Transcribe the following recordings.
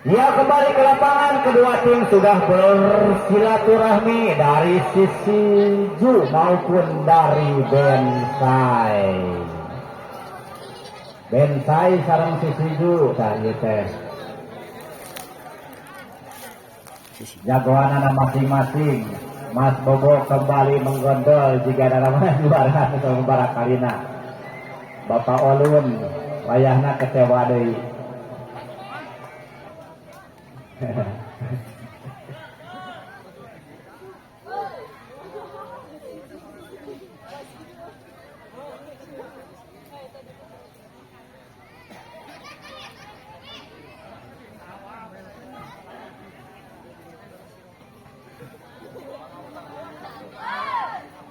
Ya, kembali ke lapangan, kedua tim sudah bersilaturahmi dari sisi Ju maupun dari Bensai. Bensai sareng sisi Ju tadi teh. Jagoan masing-masing. Mas Bobo kembali menggondol jika ada nama juara atau Barakalina. Bapak Olun wayahna kecewa deui.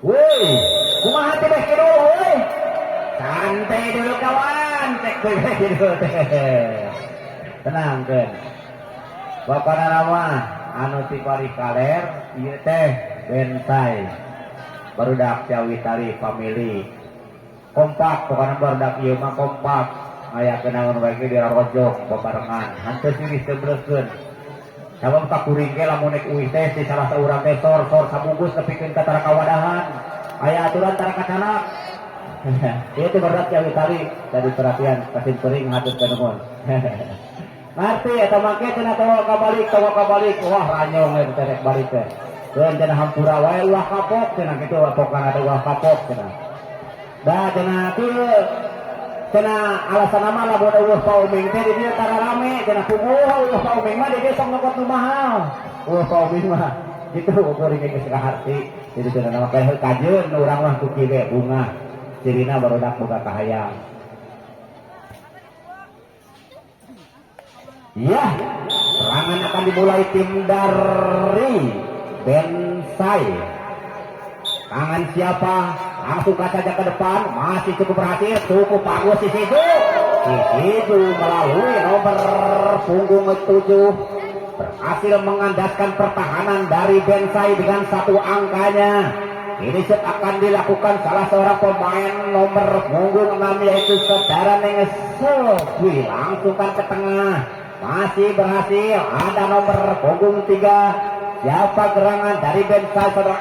Woi, kumaha teh beh dulu woi. Santai dulu kawan, cek dulu teh. Tenang kan. Bapana nama anu ti pari kaler ieu teh Bensai. Barudak Cawitari family. Kompak pokona barudak ieu mah kompak. Aya kenaon wae ge dirarojok babarengan. Hanteu silih teu beuleukeun. Sabab kakuring ge lamun nek uih teh di salah saurang teh sor sabungkus nepikeun ka tara kawadahan. Aya aturan tara kacanak. Ieu teh barudak Cawitari dari perhatian kasin peuring haturkeun nuhun. Ngerti eta make cenah tawa kabalik wah ranyong eta rek balik teh. Keun cenah hampura wae ulah kapok cenah kitu pokan ada ulah kapok cenah. Da cenah kieu cenah alasan mah lamun eueuh pauming teh di dieu tara rame cenah kumaha eueuh pauming mah di dieu sok nokot nu mahal. Eueuh pauming mah kitu kuring geus kaharti. Jadi cenah nama kae kajeun urang mah ku kieu bunga. Cirina barudak boga kahayang. Ya, serangan akan dimulai tim dari Bensai. Tangan siapa? Langsung saja ke depan. Masih cukup berhasil, cukup bagus si Sisu melalui nomor punggung 7 berhasil mengandaskan pertahanan dari Bensai dengan satu angkanya. Ini akan dilakukan salah seorang pemain nomor punggung 6 yaitu saudara Nenges Sofi. Langsung ke tengah. Masih berhasil, ada nomor punggung 3. Siapa gerangan dari Bensai saudara?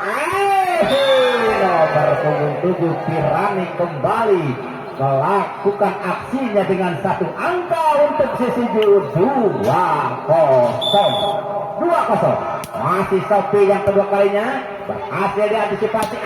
Nomor punggung 7 Tirani kembali melakukan aksinya dengan satu angka untuk sisi 2-0. Masih Sofi yang kedua kalinya berhasil diantisipasi.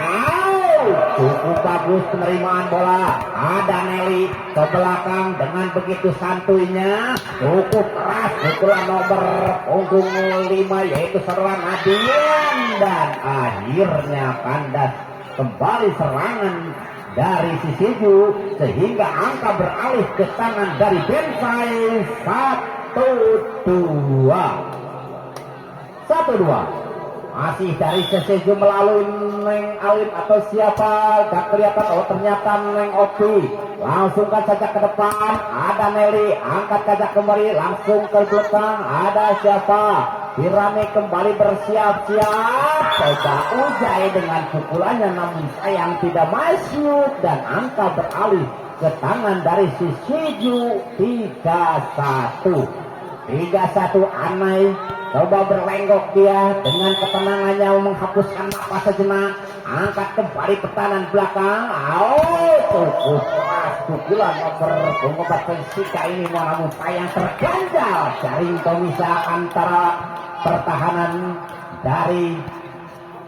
Cukup bagus penerimaan bola. Ada Nelly ke belakang dengan begitu santuinya. Cukup keras pukulan nomor punggung 5 yaitu serangan Adian. Dan akhirnya kandas kembali serangan dari sisi Ju sehingga angka beralih ke tangan dari Bensai. 1-2. Masih dari Seseju melalui Neng Alif atau siapa gak kelihatan. Oh ternyata Neng Opi. Langsungkan saja ke depan. Ada Nelly angkat saja kembali langsung ke belakang. Ada siapa? Tirani kembali bersiap-siap. Coba Ujai dengan pukulannya namun sayang tidak masuk dan angka beralih ke tangan dari Seseju. 3-1 Anai coba berlenggok dia dengan ketenangannya menghapuskan napas sejenak. Angkat kembali pertahanan belakang. Cukup keras pukulan nomor punggung 4 Sika ini namun sayang terganjal jaring pemisah antara pertahanan dari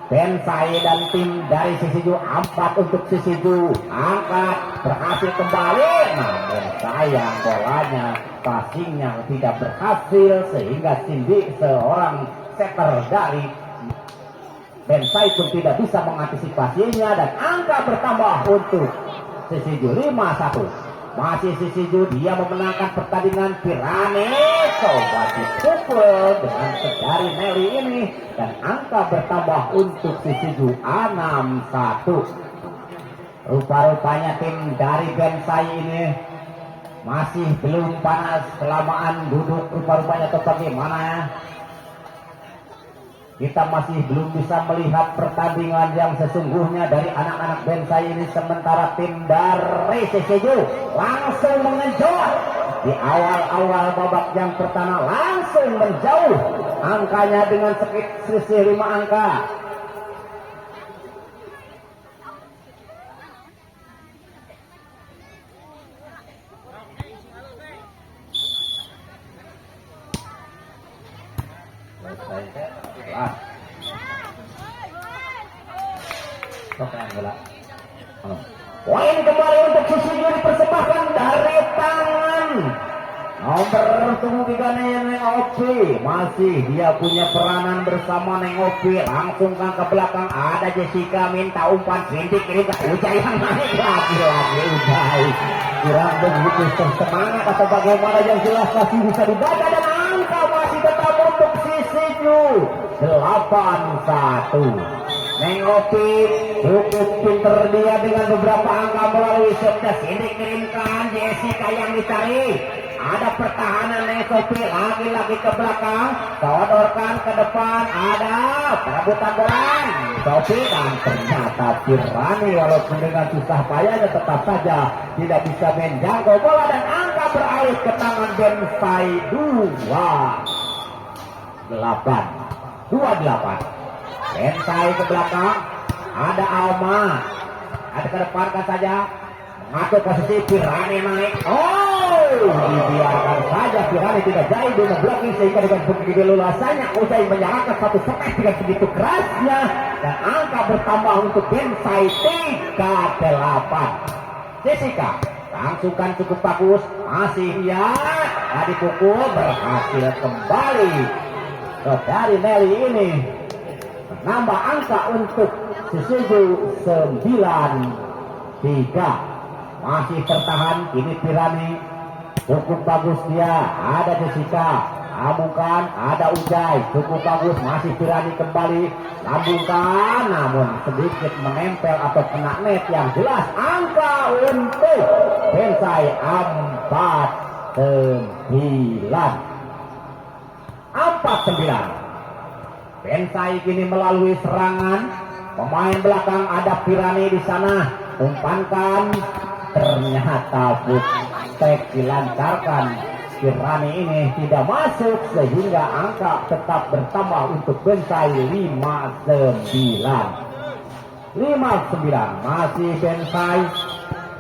Bensai dan tim dari sisi Ju. 4 untuk sisi Ju. Angkat berhasil kembali namun sayang bolanya passingnya tidak berhasil sehingga Cindy seorang setter dari Bensai pun tidak bisa mengantisipasinya dan angka bertambah untuk sisi Ju. 5-1. Masih sisi Ju, dia memenangkan pertandingan. Pirani coba dipukul dengan sedari Nelly ini dan angka bertambah untuk sisi Ju. 6-1. Rupa-rupanya tim dari Bensai ini masih belum panas kelamaan duduk rupa-rupanya atau bagaimana. Kita masih belum bisa melihat pertandingan yang sesungguhnya dari anak-anak Bensai ini. Sementara tim dari Seseju langsung mengenjot di awal-awal babak yang pertama langsung menjauh angkanya dengan selisih 5 angka. Poin kembali untuk Sisijo dipersembahkan dari tangan nomor 3 Neng Opi. Masih dia punya peranan bersama Neng Opi. Langsung ke belakang ada Jessica minta umpan, Cindy kirim ke Ujai yang naik lagi Ujai. Kurang begitu semangat atau bagaimana yang jelas masih bisa dibaca dan angka masih tetap untuk Sisijo 8-1. Neng Opi cukup pinter dia dengan beberapa angka melalui shotnya. Sini kirimkan Jessica yang dicari. Ada pertahanan Neng Opi lagi-lagi ke belakang. Sodorkan ke depan. Ada perebutan bola Sophie dan ternyata Tirani walaupun dengan susah payahnya tetap saja tidak bisa menjangkau bola dan angka beralih ke tangan Bensai 28. Bensai ke belakang, ada Alma, ada ke depan kan saja, mengatur posisi Pirani naik. Oh, dibiarkan saja Pirani tidak jauh dengan blocking sehingga dengan begitu luasannya Ujai menyerahkan satu sepak dengan begitu kerasnya dan angka bertambah untuk Bensai 38. Jessica langsungkan cukup bagus, masih dia dipukul berhasil kembali dari Nelly ini. Nambah angka untuk Sisijo 9-3. Masih tertahan ini Pirani. Cukup bagus dia. Ada Jessica. Lambungkan. Ada Ujai. Cukup bagus. Masih Pirani kembali. Lambungkan. Namun sedikit menempel atau kena net yang jelas. Angka untuk Bensai 49. Bensai kini melalui serangan pemain belakang ada Pirani di sana, umpankan ternyata Butek dilancarkan. Pirani ini tidak masuk sehingga angka tetap bertambah untuk Bensai 59. Masih Bensai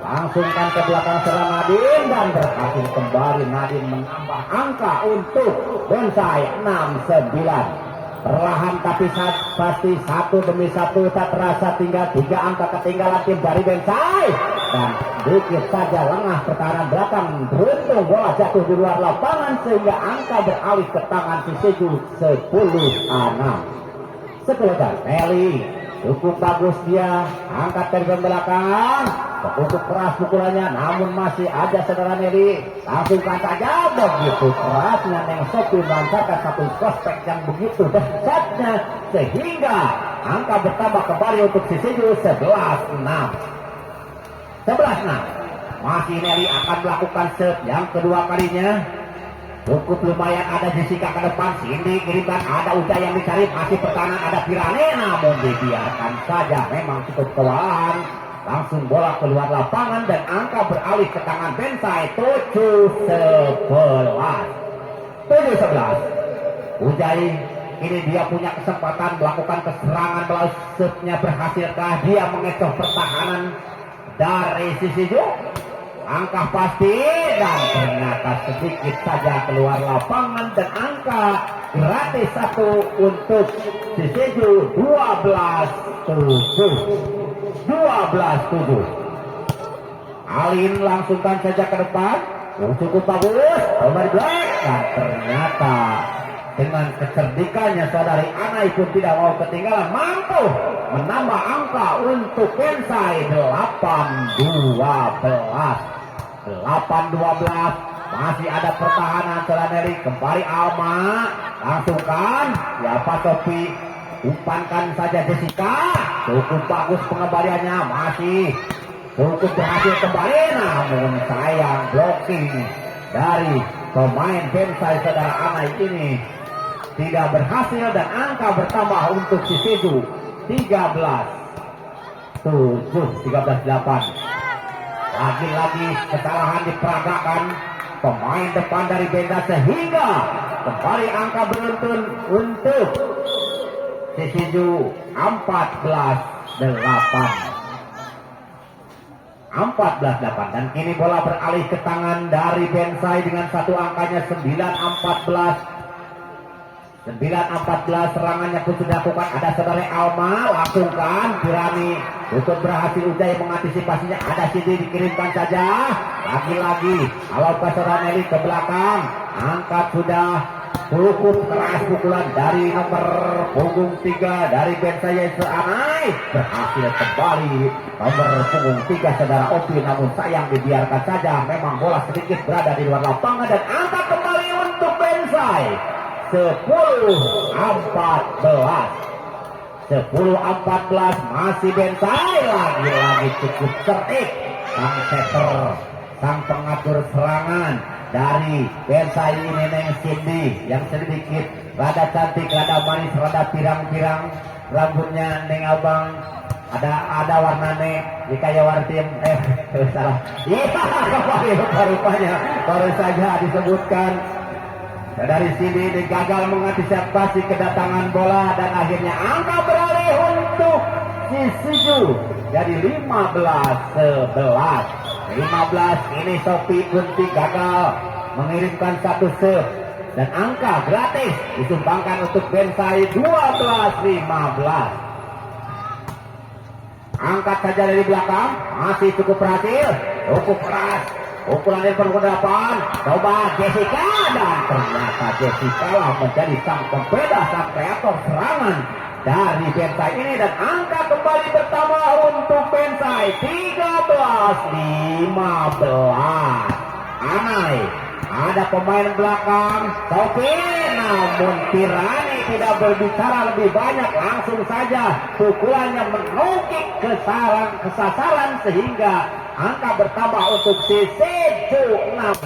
langsungkan ke belakang serang Nadine dan berhasil kembali Nadine menambah angka untuk Bensai 69. Perlahan tapi pasti satu demi satu tak terasa tinggal 3 angka ketinggalan tim dari Bensai dan sedikit saja lengah pertahanan belakang. Beruntung bola jatuh di luar lapangan sehingga angka beralih ke tangan Sisijo 10-6. Sekelompok Nelly cukup bagus dia angkat dari belakang. Cukup keras pukulannya namun masih ada saudara Nelly. Langsungkan saja begitu kerasnya Neng Sophie melancarkan satu prospek yang begitu dahsyatnya sehingga angka bertambah kembali untuk Sisijo 11-6. Masih Nelly akan melakukan set yang kedua kalinya. Cukup lumayan ada Jessica ke depan. Cindy kirimkan ada Ujai yang dicari. Masih pertahanan ada Pirani namun dibiarkan saja. Memang cukup kewalahan. Langsung bola keluar lapangan dan angka beralih ke tangan Bensai 7-11. Ujai ini dia punya kesempatan melakukan keserangan melalui setnya. Berhasilkah dia mengecoh pertahanan dari Sisijo? Angka pasti dan ternyata sedikit saja keluar lapangan dan angka gratis 1 untuk Sisijo 12-7. Alin langsungkan saja ke depan. Cukup bagus Omar Black dan ternyata dengan kecerdikannya saudari Anai pun tidak mau ketinggalan, mampu menambah angka untuk Bensai 8-12. Masih ada pertahanan saudara Nelly. Kembali Alma langsungkan siapa Sophie, umpankan saja Jessica. Cukup bagus pengembaliannya, masih cukup berhasil kembali namun sayang blocking dari pemain Bensai saudara Anai ini tidak berhasil dan angka bertambah untuk Sisijo 13-8. Lagi-lagi kesalahan diperagakan pemain depan dari Benda sehingga kembali angka beruntun untuk Sisiju 14-8 dan kini bola beralih ke tangan dari Bensai dengan satu angkanya 9-14 serangannya pun sudah dilakukan. Ada saudara Alma langsung kan Pirani untuk berhasil Ujai mengantisipasinya. Ada Sidi dikirimkan saja lagi-lagi kalau ke saudara Nelly ke belakang angkat sudah cukup keras pukulan dari nomor punggung 3 dari Bensai Seanai berhasil kembali nomor punggung 3 saudara Opi, namun sayang dibiarkan saja. Memang bola sedikit berada di luar lapangan dan angkat kembali untuk Bensai 10-14 masih Bensai lagi-lagi cukup cerdik sang setter, sang pengatur serangan dari Bensai ini Neng Cindy yang sedikit rada cantik, rada manis, rada pirang-pirang rambutnya Neng Abang ada warnanya di kayak wartim salah iya rupanya baru saja disebutkan dari sini gagal mengantisipasi kedatangan bola dan akhirnya angka beralih untuk Sisiju jadi 15 ini Sophie Kunti gagal mengirimkan satu serve dan angka gratis disumbangkan untuk Bensai 12-15. Angkat saja dari belakang masih cukup berhasil, cukup keras ukuran yang penuh depan. Coba Jessica dan ternyata Jessica lah menjadi sang pembeda, sang kreator serangan dari Bensai ini dan angka kembali bertambah untuk Bensai 13-15. Anai ada pemain belakang Sophie, namun Tirani tidak berbicara lebih banyak, langsung saja pukulannya menukik ke sasaran sehingga angka bertambah untuk Sisiju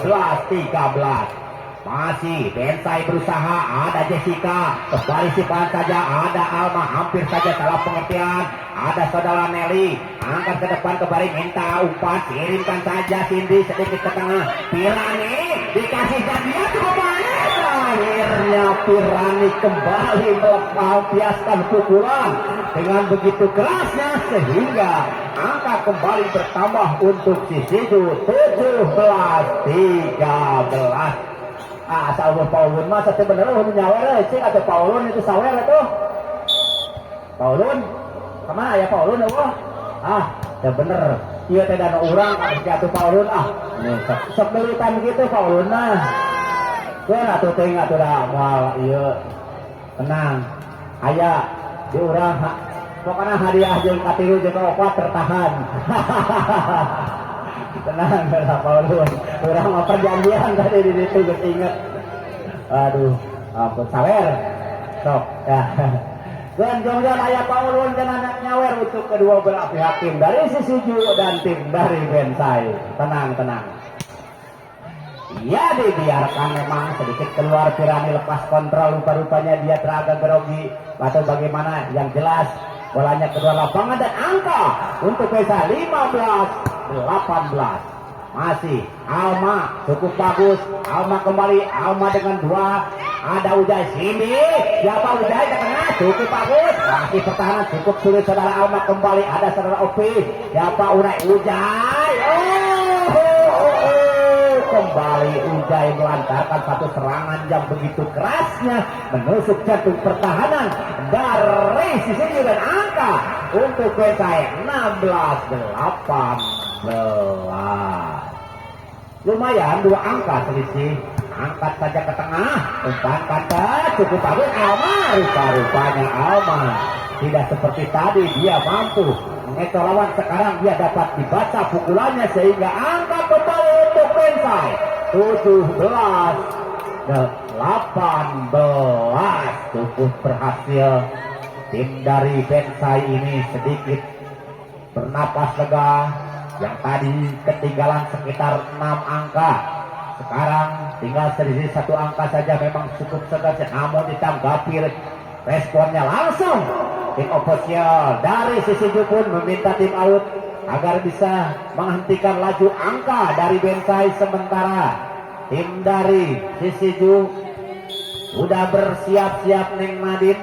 16-13. Masih Bensai berusaha, ada Jessica kembali simpan saja, ada Alma hampir saja salah pengertian, ada saudara Nelly angkat ke depan kembali minta umpan, kirimkan saja Cindy sedikit ke tengah. Pirani dikasih jadinya cukup banyak, akhirnya Pirani kembali melampiaskan pukulan dengan begitu kerasnya sehingga angka kembali bertambah untuk Sisiju 17-13. Asal Paulun mah sebenarnya nyawer cik atau Paulun itu sawer tuh. Paulun kemana ya Paulun ya bener iya teh dana urang jatuh Paulun sok belitan gitu Paulun mah kan atuh teh atuh dah wal iya tenang aya di urang pokoknya hadiah jeung katilu jeung opat tertahan. Tenang lah Paulun, orang mau perjanjian tadi di situ inget. Aduh, ampun sawer, sok ya. Dan jongjon ayah Paulun dan anak nyawer untuk kedua belah pihak tim dari Sisiju dan tim dari Bensai. Tenang. Ya dibiarkan memang sedikit keluar Pirani lepas kontrol, rupa-rupanya dia teragak grogi atau bagaimana, yang jelas bolanya kedua lapangan dan angka untuk Bensai 15-18. Masih Alma cukup bagus, Alma kembali, Alma dengan dua, ada Ujai Cindy, siapa Ujai ke tengah, cukup bagus, masih pertahanan cukup sulit saudara Alma kembali, ada saudara Opi, siapa Unai Ujai, kembali Ujai melancarkan satu serangan yang begitu kerasnya menusuk jantung pertahanan dari sisi dan angka untuk Bensai 16-18. Lumayan dua angka selisih. Angkat saja ke tengah, umpan cukup bagus Alma, rupa-rupanya Alma tidak seperti tadi, dia mampu mengecoh lawan, sekarang dia dapat dibaca pukulannya sehingga angka kembali untuk Bensai 17-18. Cukup berhasil tim dari Bensai ini sedikit bernapas lega. Yang tadi ketinggalan sekitar 6 angka, sekarang tinggal selisih 1 angka saja, memang cukup segar. Namun ditanggapi responnya langsung tim ofisial dari Sisiju pun meminta tim out agar bisa menghentikan laju angka dari Bensai, sementara tim dari Sisiju udah bersiap-siap Neng Nadine.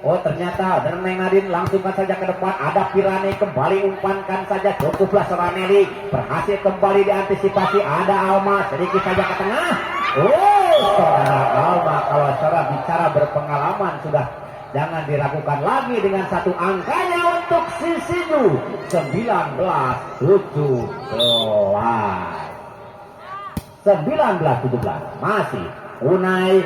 Oh ternyata dan Neng Nadine langsungkan saja ke depan. Ada Pirani kembali umpankan saja, cukuplah Soraneli berhasil kembali diantisipasi. Ada Alma sedikit saja ke tengah. Oh saudara Alma, kalau saudara bicara berpengalaman sudah jangan diragukan lagi dengan satu angkanya untuk Sisiju 19-17 masih Unai,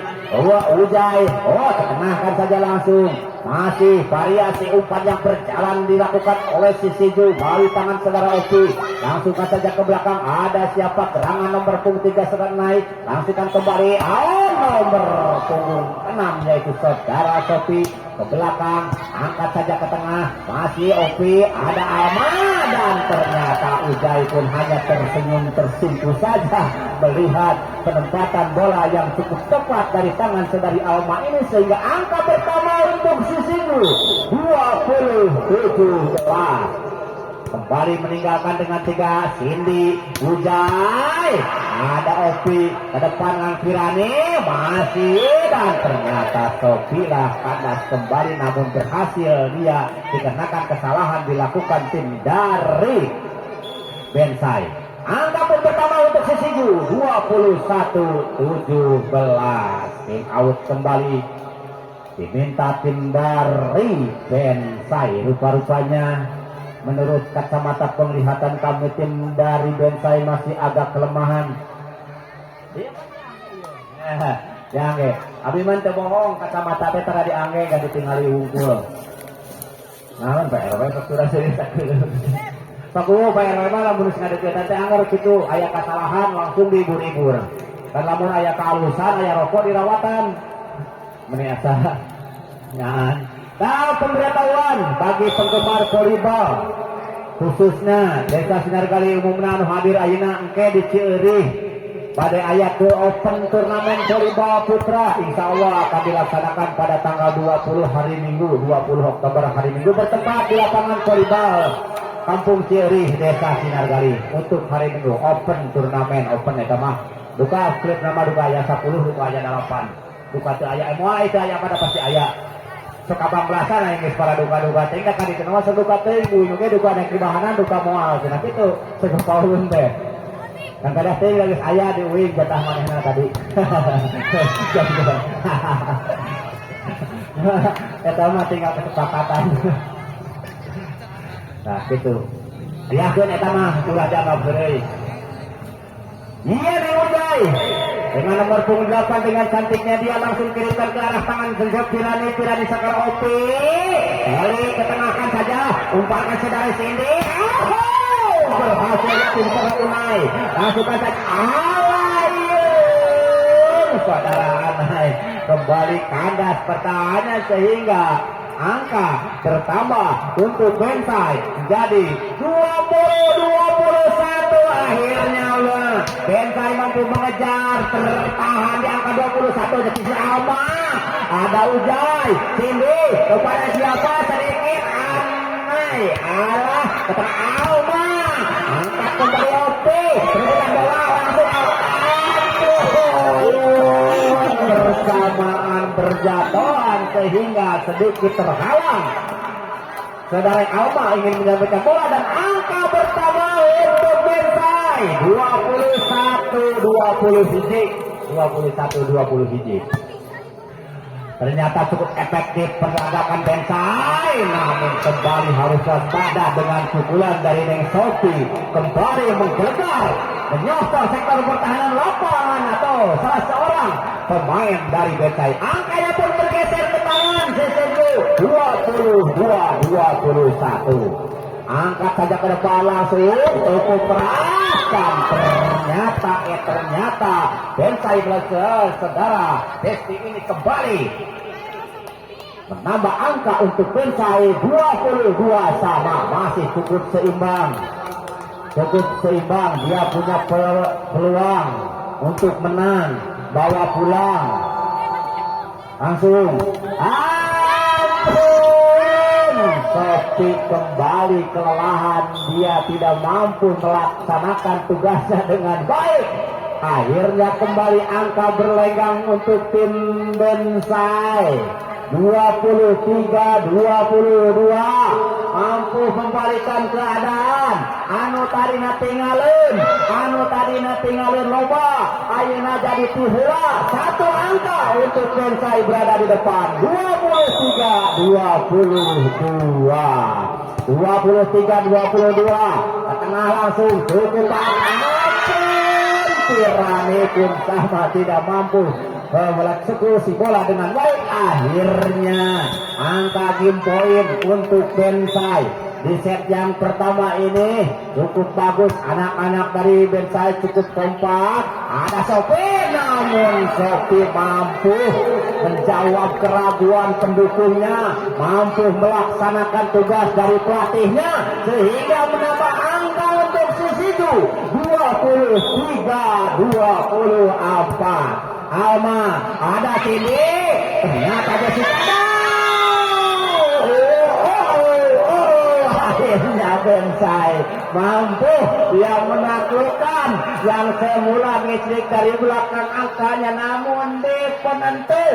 Ujai, ketengahkan saja langsung. Masih variasi umpan yang berjalan dilakukan oleh Sisiju melalui tangan saudara Oki. Langsungkan saja ke belakang. Ada siapa? Gerangan nomor punggung 3 sedang naik. Langsungkan kembali. Nomor punggung 6 yaitu saudara Sopi ke belakang. Angkat saja ke tengah. Masih Oki. Ada Alma dan ternyata Ujai pun hanya tersenyum tersimpul saja melihat penempatan bola yang cukup tepat dari tangan saudari Alma ini, sehingga angka pertama untuk Sisiju 27-17. Kembali meninggalkan dengan 3 Cindy, Ujai, ada Opi ke depan dengan Pirani masih, dan ternyata Sopilah kandas kembali namun berhasil dia dikenakan kesalahan dilakukan tim dari Bensai. Angka pun pertama untuk Sisiju 21-17. Tim out kembali diminta tim dari Bensai. Rupa-rupanya menurut kacamata penglihatan kami tim dari Bensai masih agak kelemahan. Ya nge, abi man teu bohong kacamata teh tara diangge gak ditinggali hungkul. Naon Pak RW sudah serius Pakuwo Pak RW mah lamun ngadeukeutan teh anggar kitu aya kasalahan langsung dihibur-hibur. Dan lamun aya kehalusan aya rokok dirawatan. Meni asa nyaan. Nah, pemberitahuan bagi penggemar volleyball khususnya Desa Sinargali umumna anu hadir ayeuna engke di Cieureih pada ayat ke Open Turnamen Volleyball Putra, insya Allah akan dilaksanakan pada tanggal 20 hari Minggu, 20 Oktober hari Minggu, bertempat di lapangan volleyball Kampung Cieureih Desa Sinargali untuk hari Minggu. Open Turnamen, Open eta mah duka klub nama duka aya 10, duka aya 8, duka teu aya moal itu aya pada pasti aya sok abang belasan aya geus para duka-duka teh da kali teh mah saduka teh ibu nu ge duka nek ribahanan duka moal cenah kitu segepaeun teh. Kan kada teh geus aya di uing jatah manehna tadi. Eta mah tinggal kesepakatan. Nah gitu. Yakeun eta mah ulah dianggap deui. Iya diundai dengan nomor punggung 8 dengan cantiknya dia langsung kirimkan ke arah tangan Zenzep Pirani Sakar Opi. Kali ketengahkan saja, umpankan saudara Cindy. Berhasil tim Unai. Langsungkan saja Alayun. Saudara Anai kembali kandas pertahanan sehingga angka bertambah untuk Bensai menjadi 20-21. Akhirnya Allah Bensai mampu mengejar, tertahan di angka 21 dari sisi Alma. Ada Ujai, Cindy kepada siapa sedikit Anai, alah kepada Alma, angkat kembali Opi, perebutan bola langsung bersamaan berjatuhan sehingga sedikit terhalang. Saudara Alma ingin menyampaikan bola dan angka pertama untuk Bensai 21-20 hiji. Ternyata cukup efektif pergerakan Bensai, namun kembali harus waspada dengan pukulan dari Neng Sophie kembali menggelegar menyosor sektor pertahanan lapangan atau salah seorang pemain dari Bensai. Angkanya pun bergeser ke tangan Sisiju 22-21. Angkat saja ke depan langsung untuk perasaan. Ternyata Bensai belajar saudara Desti ini kembali menambah angka untuk Bensai 22 sama, masih cukup seimbang. Dia punya peluang untuk menang, bawa pulang langsung. Sophie kembali kelelahan, dia tidak mampu melaksanakan tugasnya dengan baik. Akhirnya kembali angka berlegang untuk tim Bensai. 23-22 mampu membalikan keadaan. Anu tadina tinggalin loba, ayeuna jadi tuhula. Satu angka untuk Bensai berada di depan. 23-22 ke tengah langsung cukup Tirani pun sama tidak mampu mengeksekusi bola dengan baik. Akhirnya angka game point untuk Bensai di set yang pertama ini cukup bagus. Anak-anak dari Bensai cukup kompak. Ada Sofi, namun Sofi mampu menjawab keraguan pendukungnya, mampu melaksanakan tugas dari pelatihnya sehingga menambah angka untuk sisi itu 23-24. Alma ada sini, ternyata Jessica. Akhirnya Bensai mampu yang menaklukkan yang semula ngecek dari belakang angkanya, namun di penentu